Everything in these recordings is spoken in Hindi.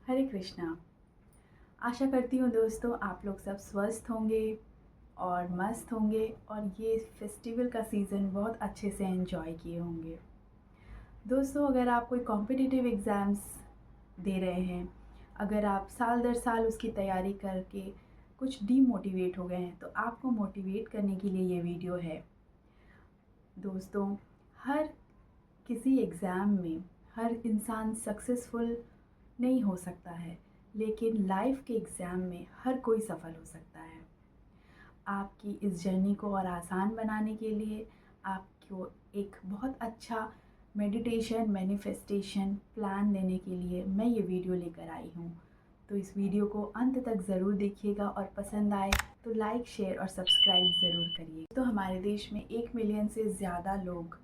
हरे कृष्णा। आशा करती हूँ दोस्तों आप लोग सब स्वस्थ होंगे और मस्त होंगे और ये फेस्टिवल का सीज़न बहुत अच्छे से एंजॉय किए होंगे। दोस्तों अगर आप कोई कॉम्पिटिटिव एग्ज़ाम्स दे रहे हैं, अगर आप साल दर साल उसकी तैयारी करके कुछ डीमोटिवेट हो गए हैं, तो आपको मोटिवेट करने के लिए ये वीडियो है। दोस्तों, हर किसी एग्ज़ाम में हर इंसान सक्सेसफुल नहीं हो सकता है, लेकिन लाइफ के एग्ज़ाम में हर कोई सफल हो सकता है। आपकी इस जर्नी को और आसान बनाने के लिए आपको एक बहुत अच्छा मेडिटेशन मैनिफेस्टेशन प्लान देने के लिए मैं ये वीडियो लेकर आई हूँ। तो इस वीडियो को अंत तक ज़रूर देखिएगा और पसंद आए तो लाइक शेयर और सब्सक्राइब ज़रूर करिए। तो हमारे देश में 1 मिलियन से ज़्यादा लोग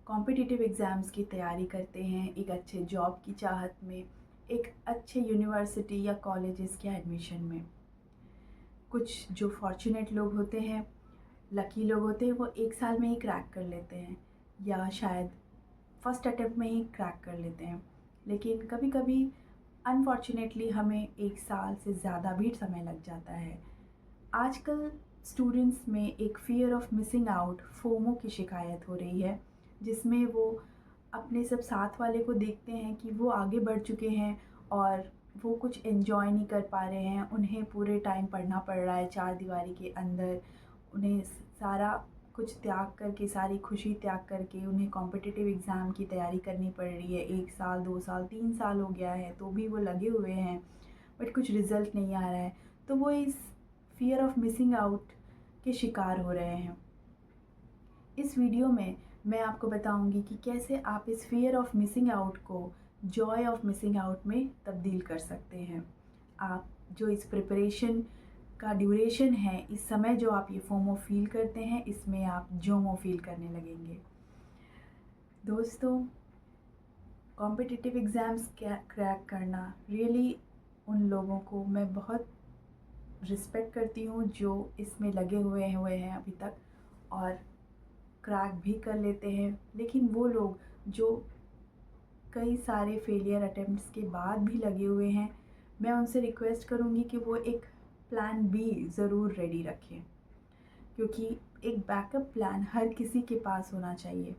कॉम्पिटिटिव एग्ज़ाम्स की तैयारी करते हैं, एक अच्छे जॉब की चाहत में, एक अच्छे यूनिवर्सिटी या कॉलेजेस के एडमिशन में। कुछ जो फॉर्चुनेट लोग होते हैं, लकी लोग होते हैं, वो 1 साल में ही क्रैक कर लेते हैं या शायद फर्स्ट अटेम्प्ट में ही क्रैक कर लेते हैं। लेकिन कभी कभी अनफॉर्चुनेटली हमें 1 साल से ज़्यादा भी समय लग जाता है। आजकल स्टूडेंट्स में एक fear of missing out FOMO की शिकायत हो रही है, जिसमें वो अपने सब साथ वाले को देखते हैं कि वो आगे बढ़ चुके हैं और वो कुछ एंजॉय नहीं कर पा रहे हैं। उन्हें पूरे टाइम पढ़ना पड़ रहा है चार दीवारी के अंदर। उन्हें सारा कुछ त्याग करके, सारी खुशी त्याग करके उन्हें कॉम्पिटिटिव एग्ज़ाम की तैयारी करनी पड़ रही है। 1 साल 2 साल 3 साल हो गया है तो भी वो लगे हुए हैं, बट कुछ रिज़ल्ट नहीं आ रहा है। तो वो इस फ़ियर ऑफ मिसिंग आउट के शिकार हो रहे हैं। इस वीडियो में मैं आपको बताऊंगी कि कैसे आप इस फ़ियर ऑफ मिसिंग आउट को जॉय ऑफ मिसिंग आउट में तब्दील कर सकते हैं। आप जो इस प्रिपरेशन का ड्यूरेशन है, इस समय जो आप ये फोमो फील करते हैं, इसमें आप जोमो फील करने लगेंगे। दोस्तों, कॉम्पिटिटिव एग्ज़ाम्स क्रैक करना रियली उन लोगों को मैं बहुत रिस्पेक्ट करती हूँ जो इसमें लगे हुए हैं अभी तक और क्रैक भी कर लेते हैं। लेकिन वो लोग जो कई सारे फेलियर अटेम्प्ट्स के बाद भी लगे हुए हैं, मैं उनसे रिक्वेस्ट करूँगी कि वो एक प्लान बी ज़रूर रेडी रखें, क्योंकि एक बैकअप प्लान हर किसी के पास होना चाहिए,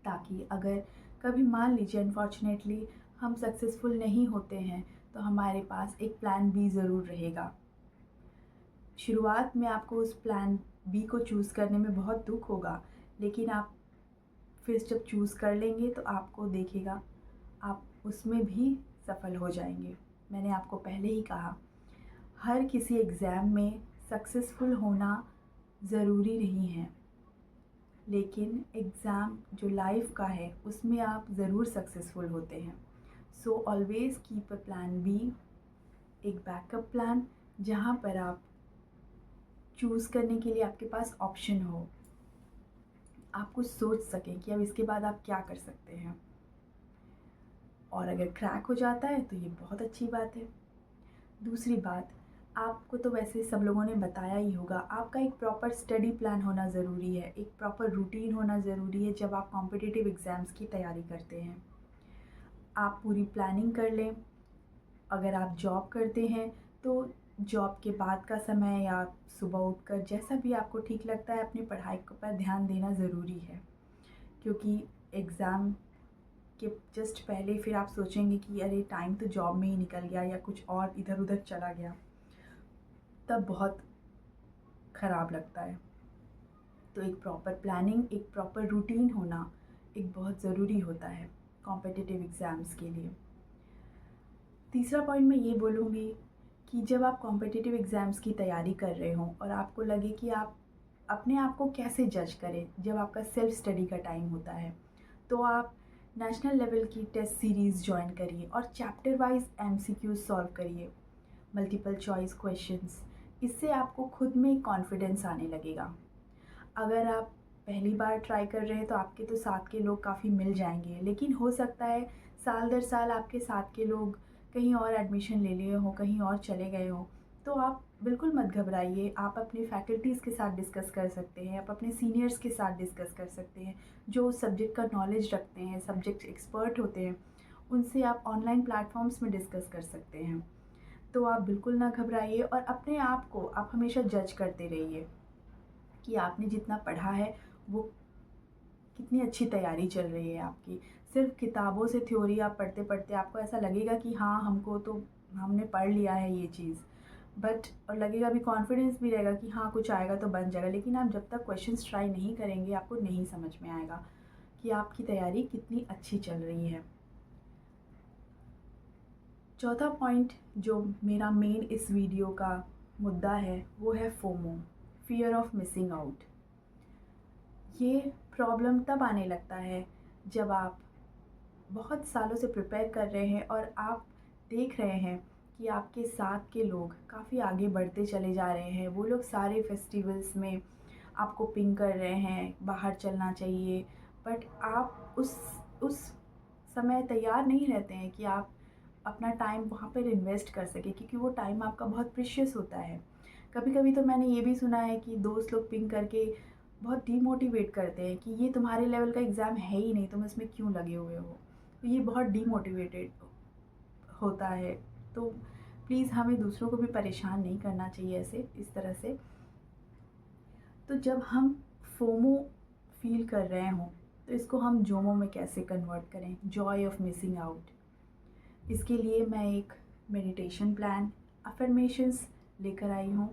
ताकि अगर कभी मान लीजिए अनफॉर्चुनेटली हम सक्सेसफुल नहीं होते हैं तो हमारे पास एक प्लान बी ज़रूर रहेगा। शुरुआत में आपको उस प्लान बी को चूज़ करने में बहुत दुख होगा, लेकिन आप फिर जब चूज़ कर लेंगे तो आपको देखिएगा आप उसमें भी सफल हो जाएंगे। मैंने आपको पहले ही कहा, हर किसी एग्ज़ाम में सक्सेसफुल होना ज़रूरी नहीं है, लेकिन एग्ज़ाम जो लाइफ का है उसमें आप ज़रूर सक्सेसफुल होते हैं। So always keep a plan B, एक बैकअप प्लान जहाँ पर आप चूज़ करने के लिए आपके पास ऑप्शन हो, आप कुछ सोच सकें कि अब इसके बाद आप क्या कर सकते हैं। और अगर क्रैक हो जाता है तो ये बहुत अच्छी बात है। दूसरी बात, आपको तो वैसे सब लोगों ने बताया ही होगा, आपका एक प्रॉपर स्टडी प्लान होना ज़रूरी है, एक प्रॉपर रूटीन होना ज़रूरी है जब आप कॉम्पिटिटिव एग्ज़ाम्स की तैयारी करते हैं। आप पूरी प्लानिंग कर लें। अगर आप जॉब करते हैं तो जॉब के बाद का समय या सुबह उठकर जैसा भी आपको ठीक लगता है अपनी पढ़ाई पर ध्यान देना ज़रूरी है, क्योंकि एग्ज़ाम के जस्ट पहले फिर आप सोचेंगे कि अरे टाइम तो जॉब में ही निकल गया या कुछ और इधर उधर चला गया, तब बहुत ख़राब लगता है। तो एक प्रॉपर प्लानिंग, एक प्रॉपर रूटीन होना एक बहुत ज़रूरी होता है कॉम्पिटिटिव एग्ज़ाम्स के लिए। तीसरा पॉइंट मैं ये बोलूँगी कि जब आप कॉम्पिटिटिव एग्ज़ाम्स की तैयारी कर रहे हों और आपको लगे कि आप अपने आप को कैसे जज करें, जब आपका सेल्फ स्टडी का टाइम होता है, तो आप नेशनल लेवल की टेस्ट सीरीज़ ज्वाइन करिए और चैप्टर वाइज एमसीक्यूज सॉल्व करिए, मल्टीपल चॉइस क्वेश्चंस। इससे आपको खुद में कॉन्फिडेंस आने लगेगा। अगर आप पहली बार ट्राई कर रहे हैं तो आपके तो साथ के लोग काफ़ी मिल जाएंगे, लेकिन हो सकता है साल दर साल आपके साथ के लोग कहीं और एडमिशन ले लिए हों, कहीं और चले गए हों। तो आप बिल्कुल मत घबराइए, आप अपने फैकल्टीज़ के साथ डिस्कस कर सकते हैं, आप अपने सीनियर्स के साथ डिस्कस कर सकते हैं जो उस सब्जेक्ट का नॉलेज रखते हैं, सब्जेक्ट एक्सपर्ट होते हैं। उनसे आप ऑनलाइन प्लेटफॉर्म्स में डिस्कस कर सकते हैं। तो आप बिल्कुल ना घबराइए और अपने आप को आप हमेशा जज करते रहिए कि आपने जितना पढ़ा है वो कितनी अच्छी तैयारी चल रही है आपकी। सिर्फ किताबों से थ्योरी आप पढ़ते पढ़ते आपको ऐसा लगेगा कि हाँ हमको तो हमने पढ़ लिया है ये चीज़, बट और लगेगा भी, कॉन्फिडेंस भी रहेगा कि हाँ कुछ आएगा तो बन जाएगा, लेकिन आप जब तक क्वेश्चंस ट्राई नहीं करेंगे आपको नहीं समझ में आएगा कि आपकी तैयारी कितनी अच्छी चल रही है। चौथा पॉइंट जो मेरा मेन इस वीडियो का मुद्दा है वो है FOMO, fear of missing out. ये प्रॉब्लम तब आने लगता है जब आप बहुत सालों से प्रिपेयर कर रहे हैं और आप देख रहे हैं कि आपके साथ के लोग काफ़ी आगे बढ़ते चले जा रहे हैं। वो लोग सारे फेस्टिवल्स में आपको पिंग कर रहे हैं, बाहर चलना चाहिए, बट आप उस समय तैयार नहीं रहते हैं कि आप अपना टाइम वहाँ पर इन्वेस्ट कर सकें, क्योंकि वो टाइम आपका बहुत प्रीशियस होता है। कभी कभी तो मैंने ये भी सुना है कि दोस्त लोग पिंग करके बहुत डीमोटिवेट करते हैं कि ये तुम्हारे लेवल का एग्ज़ाम है ही नहीं, तुम इसमें क्यों लगे हुए हो। तो ये बहुत डीमोटिवेटेड होता है। तो प्लीज़ हमें दूसरों को भी परेशान नहीं करना चाहिए ऐसे इस तरह से। तो जब हम फोमो फील कर रहे हों तो इसको हम जोमो में कैसे कन्वर्ट करें, जॉय ऑफ मिसिंग आउट। इसके लिए मैं एक मेडिटेशन प्लान, अफर्मेशंस लेकर आई हूँ,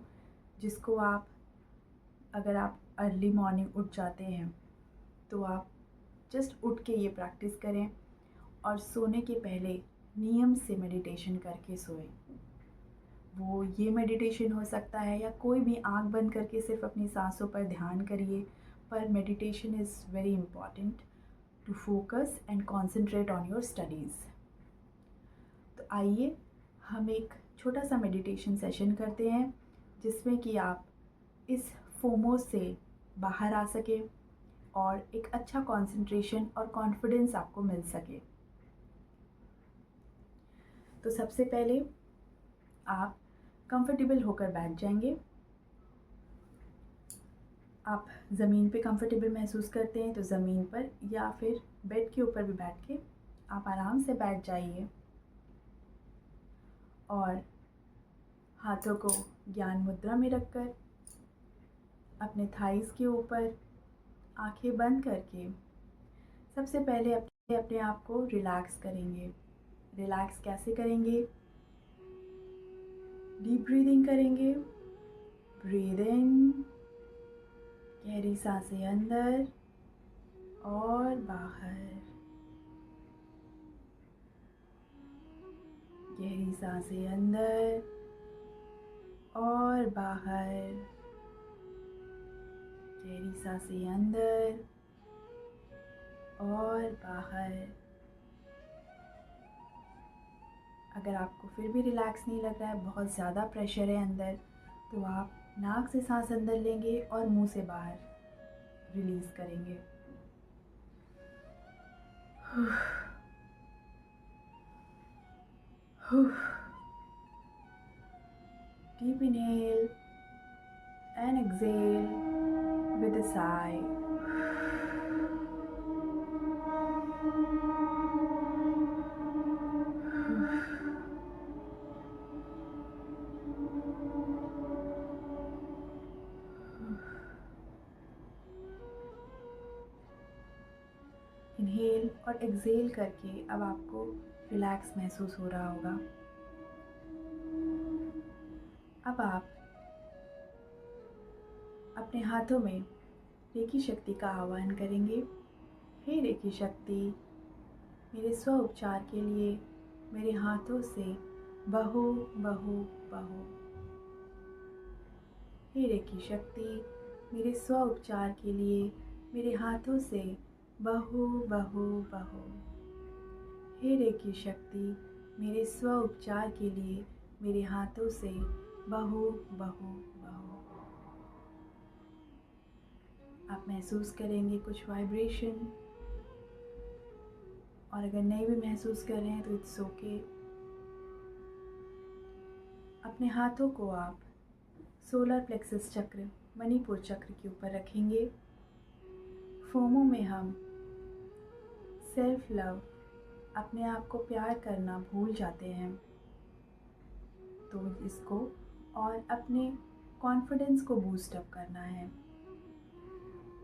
जिसको आप अगर आप अर्ली मॉर्निंग उठ जाते हैं तो आप जस्ट उठ के ये प्रैक्टिस करें और सोने के पहले नियम से मेडिटेशन करके सोएं। वो ये मेडिटेशन हो सकता है या कोई भी आंख बंद करके सिर्फ अपनी सांसों पर ध्यान करिए, पर meditation is very important to focus and concentrate on your studies. तो आइए हम एक छोटा सा मेडिटेशन सेशन करते हैं जिसमें कि आप इस फोमो से बाहर आ सके और एक अच्छा कंसंट्रेशन और कॉन्फिडेंस आपको मिल सके। तो सबसे पहले आप कंफर्टेबल होकर बैठ जाएंगे। आप ज़मीन पे कंफर्टेबल महसूस करते हैं तो ज़मीन पर या फिर बेड के ऊपर भी बैठ के आप आराम से बैठ जाइए और हाथों को ज्ञान मुद्रा में रखकर अपने थाइज़ के ऊपर आंखें बंद करके सबसे पहले अपने आप को रिलैक्स करेंगे। रिलैक्स कैसे करेंगे? डीप ब्रीदिंग करेंगे। ब्रीद इन, गहरी सांसें अंदर और बाहर, गहरी सांसें अंदर और बाहर, गहरी सांसें अंदर और बाहर। अगर आपको फिर भी रिलैक्स नहीं लग रहा है, बहुत ज़्यादा प्रेशर है अंदर, तो आप नाक से सांस अंदर लेंगे और मुंह से बाहर रिलीज़ करेंगे। Deep inhale and exhale with a sigh. Inhale और एक्सहेल करके अब आपको रिलैक्स महसूस हो रहा होगा। अब आप अपने हाथों में रेकी शक्ति का आह्वान करेंगे। हे रेकी शक्ति, मेरे स्व उपचार के लिए मेरे हाथों से बहो बहो बहो। हे रेकी शक्ति, मेरे स्व उपचार के लिए मेरे हाथों से बहो बहो बहो। हे रेकी शक्ति, मेरे स्व उपचार के लिए मेरे हाथों से बहो बहो बहो। आप महसूस करेंगे कुछ वाइब्रेशन, और अगर नहीं भी महसूस कर रहे हैं तो इट्स ओके। अपने हाथों को आप सोलर प्लेक्सस चक्र, मणिपुर चक्र के ऊपर रखेंगे। फोमो में हम सेल्फ लव, अपने आप को प्यार करना भूल जाते हैं, तो इसको और अपने कॉन्फिडेंस को बूस्ट अप करना है।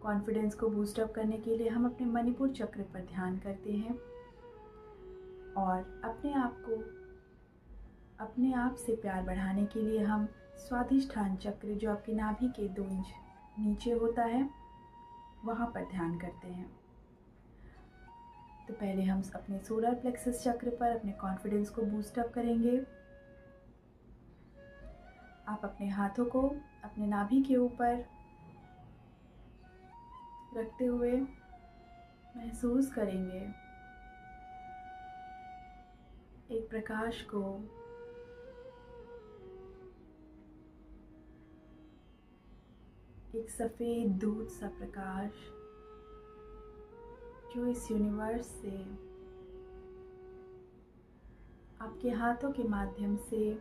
कॉन्फिडेंस को बूस्ट अप करने के लिए हम अपने मणिपुर चक्र पर ध्यान करते हैं और अपने आप से प्यार बढ़ाने के लिए हम स्वाधिष्ठान चक्र, जो आपके नाभि के 2 इंच नीचे होता है, वहाँ पर ध्यान करते हैं। तो पहले हम अपने सोलर प्लेक्सस चक्र पर अपने कॉन्फिडेंस को बूस्ट अप करेंगे। आप अपने हाथों को अपने नाभि के ऊपर रखते हुए महसूस करेंगे एक प्रकाश को, एक सफ़ेद दूध सा प्रकाश जो इस यूनिवर्स से आपके हाथों के माध्यम से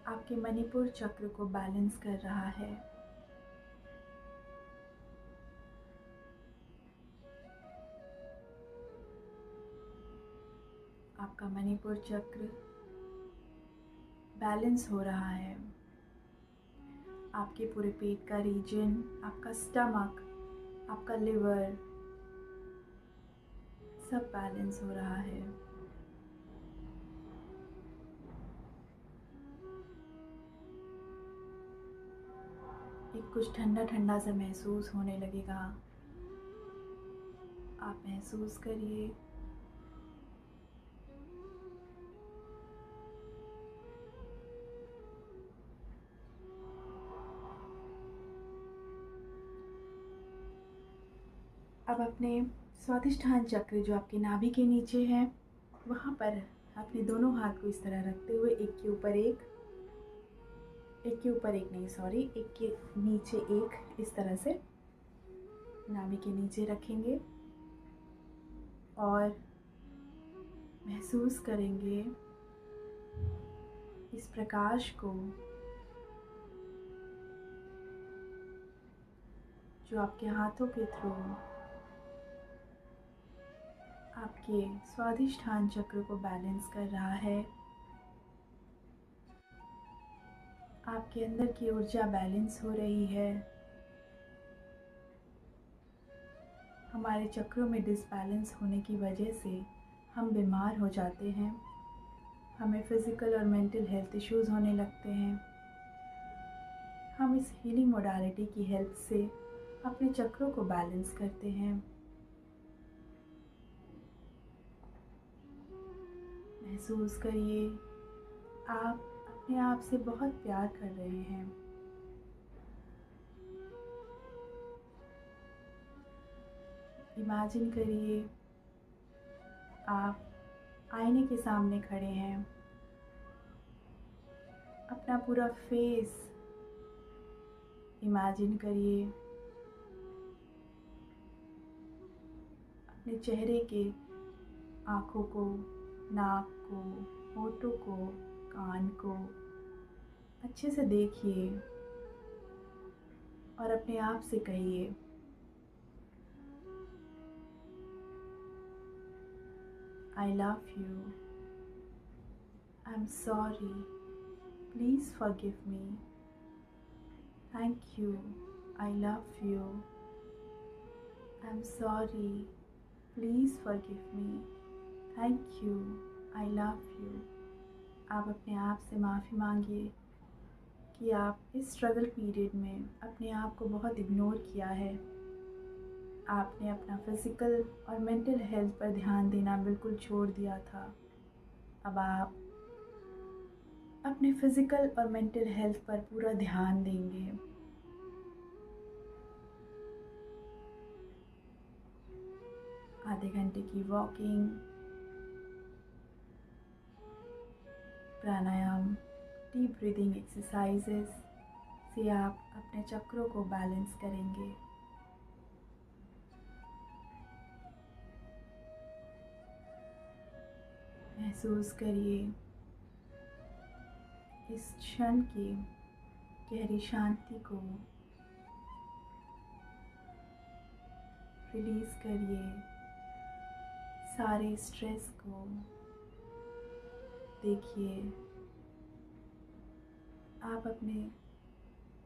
आपके मणिपुर चक्र को बैलेंस कर रहा है। आपका मणिपुर चक्र बैलेंस हो रहा है। आपके पूरे पेट का रीजन, आपका स्टमक, आपका लिवर, सब बैलेंस हो रहा है। एक कुछ ठंडा ठंडा सा महसूस होने लगेगा। आप महसूस करिए। अब अपने स्वादिष्ठान चक्र, जो आपके नाभि के नीचे है, वहाँ पर अपने दोनों हाथ को इस तरह रखते हुए एक के ऊपर एक के नीचे एक, इस तरह से नाभि के नीचे रखेंगे और महसूस करेंगे इस प्रकाश को जो आपके हाथों के थ्रू आपके स्वादिष्ठान चक्र को बैलेंस कर रहा है। आपके अंदर की ऊर्जा बैलेंस हो रही है। हमारे चक्रों में डिसबैलेंस होने की वजह से हम बीमार हो जाते हैं। हमें फिज़िकल और मेंटल हेल्थ इश्यूज़ होने लगते हैं। हम इस हीलिंग मोडालिटी की हेल्प से अपने चक्रों को बैलेंस करते हैं। महसूस करिए आप अपने आप से बहुत प्यार कर रहे हैं। इमेजिन करिए आप आईने के सामने खड़े हैं। अपना पूरा फेस इमेजिन करिए। अपने चेहरे के आँखों को, नाक को, होठों को, कान को अच्छे से देखिए और अपने आप से कहिए, I love you, I'm sorry, please forgive me, thank you, I love you, I'm sorry, please forgive me, thank you, I love you। आप अपने आप से माफ़ी मांगिए कि आप इस स्ट्रगल पीरियड में अपने आप को बहुत इग्नोर किया है। आपने अपना फिज़िकल और मेंटल हेल्थ पर ध्यान देना बिल्कुल छोड़ दिया था। अब आप अपने फिज़िकल और मेंटल हेल्थ पर पूरा ध्यान देंगे। आधे घंटे की वॉकिंग, प्राणायाम, डीप ब्रीदिंग एक्सरसाइजेस से आप अपने चक्रों को बैलेंस करेंगे। महसूस करिए इस क्षण की गहरी शांति को। रिलीज़ करिए सारे स्ट्रेस को देखिए। आप अपने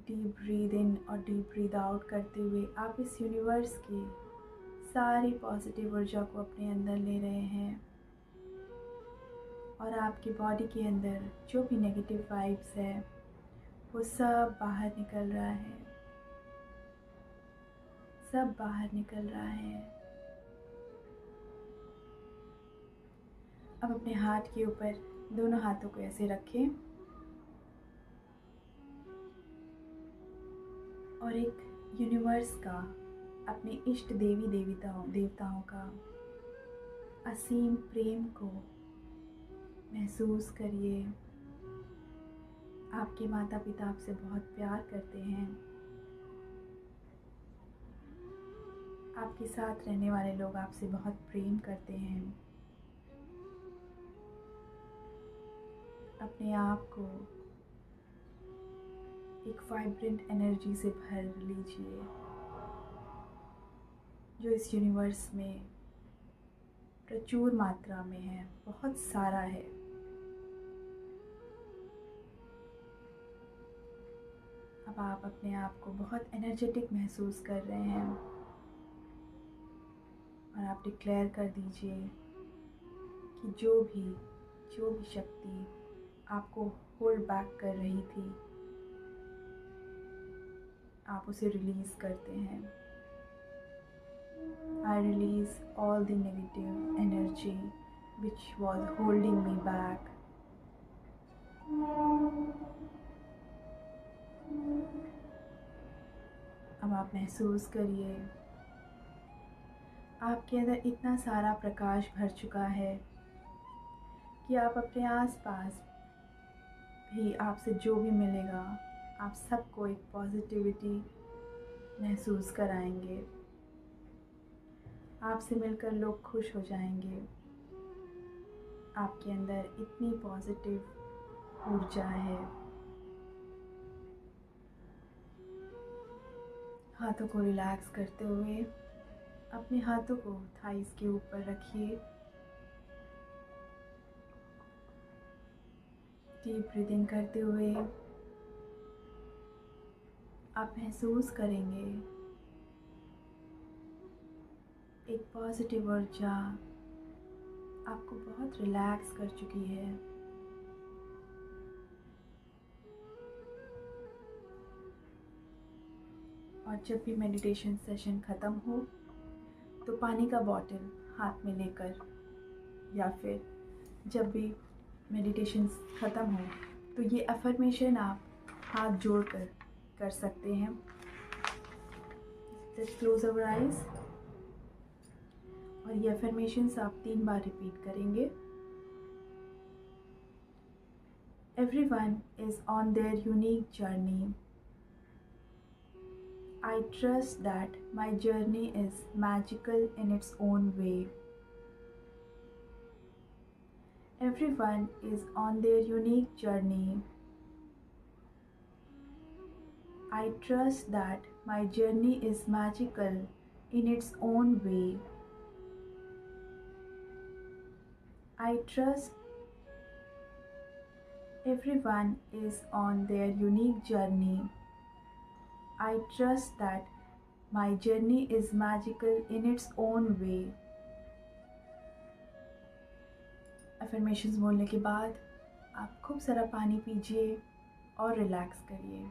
डीप ब्रीद इन और डीप ब्रीद आउट करते हुए आप इस यूनिवर्स की सारी पॉजिटिव ऊर्जा को अपने अंदर ले रहे हैं और आपकी बॉडी के अंदर जो भी नेगेटिव वाइब्स है वो सब बाहर निकल रहा है, सब बाहर निकल रहा है। अब अपने हाथ के ऊपर दोनों हाथों को ऐसे रखें और एक यूनिवर्स का, अपने इष्ट देवताओं का असीम प्रेम को महसूस करिए। आपके माता पिता आपसे बहुत प्यार करते हैं। आपके साथ रहने वाले लोग आपसे बहुत प्रेम करते हैं। अपने आप को एक वाइब्रेंट एनर्जी से भर लीजिए जो इस यूनिवर्स में प्रचुर मात्रा में है, बहुत सारा है। अब आप अपने आप को बहुत एनर्जेटिक महसूस कर रहे हैं और आप डिक्लेयर कर दीजिए कि जो भी शक्ति आपको होल्ड बैक कर रही थी आप उसे रिलीज़ करते हैं। I release all the negative energy which was holding me back. अब आप महसूस करिए आपके अंदर इतना सारा प्रकाश भर चुका है कि आप अपने आसपास भी आपसे जो भी मिलेगा आप सबको एक पॉजिटिविटी महसूस कराएंगे। आपसे मिलकर लोग खुश हो जाएंगे। आपके अंदर इतनी पॉजिटिव ऊर्जा है। हाथों को रिलैक्स करते हुए अपने हाथों को थाइस के ऊपर रखिए। डीप ब्रीदिंग करते हुए आप महसूस करेंगे एक पॉजिटिव ऊर्जा आपको बहुत रिलैक्स कर चुकी है। और जब भी मेडिटेशन सेशन ख़त्म हो तो पानी का बॉटल हाथ में लेकर या फिर जब भी मेडिटेशन ख़त्म हो तो ये अफर्मेशन आप हाथ जोड़कर कर सकते हैं। जस्ट क्लोज अवर आइज और ये अफर्मेशंस आप 3 बार रिपीट करेंगे। Everyone is on their unique journey. I trust that my journey is magical in its own way. Everyone is on their unique journey. I trust that my journey is magical in its own way. I trust everyone is on their unique journey. I trust that my journey is magical in its own way. Affirmations बोलने के बाद आप खूब सारा पानी पीजिए और रिलैक्स करिए।